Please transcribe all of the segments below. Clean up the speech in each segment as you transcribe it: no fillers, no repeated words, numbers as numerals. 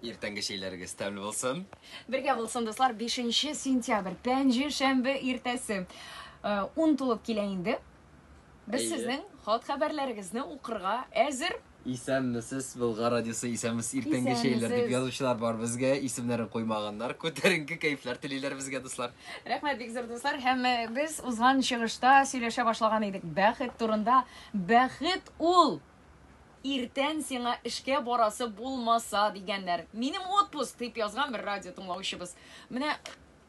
Иртәнге шәйләрегез тәмле булсын. Бергә булсын, дуслар, 5 сентябрь, пәнҗе шәмбе иртәсе. 10 тулып килә инде. Без сезнең хат хәбәрләрегезне укырга әзер. Исәнмесез, Болгар радиосы исәнмез. Иртәнге шәйләр дип язучылар бар безгә, исемнәрен куймаганнар. Күтәренке кайфлар телиләр безгә, дуслар. Рәхмәт, бик зур дуслар. Һәм без узган чыгышта сөйләшә башлаган идек бәхет турында. Бәхет ул иртән сиңа эшкә барасы булмаса дигәннәр. Минем отпуск дип язган бер радио тыңлаучыбыз. Менә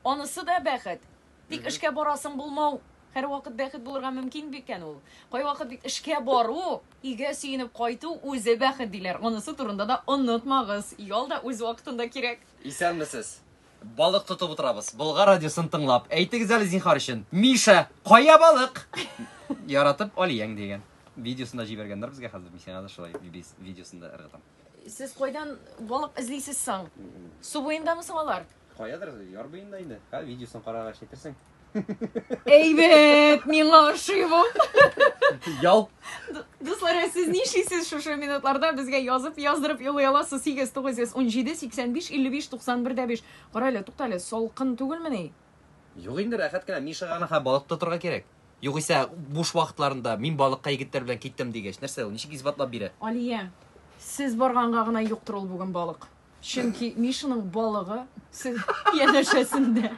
анысы да бәхет. Тик эшкә барасың булмау һәр вакыт бәхет булырга мөмкин бикән ул. Кай вакыт бит эшкә бару, өйгә сөенеп кайту үзе бәхет диләр. Анысы турында да онытмагыз. Ял да үз вакытында кирәк. Исәнмесез. Балык тотып утырабыз. Болгар радиосын тыңлап. Әйтегез әле зинһар өчен. Миша, кая балык? Яратып Алияң дигән. Видеосында җибәргәннәр безгә хәзер. Мисәңә дә шулай видеосында ыргытам. Сез кайдан балык эзлисез соң? Су буендамы соң алар? Каядыр, яр буенда инде. Һә, видеосын карагач әйтерсең. Әйбәт, миңа ошый бу. Ял. Дуслар, сез нишлисез шушы минутларда безгә язып, яздырып юлый аласыз 8917 85 55 91 5. Кара әле, тукта әле, салкын түгелмени? Юк инде, рәхәт кенә Мишага гына балык тотырга кирәк. Югыйсә, буш вакытларында мин балыкка егетләр белән киттем дигәч, нәрсә ул? Ничек исбатлап бирә? Алия, сез барганга гына юктыр ул бүген балык. Чөнки Мишаның балыгы сез янәшәсендә.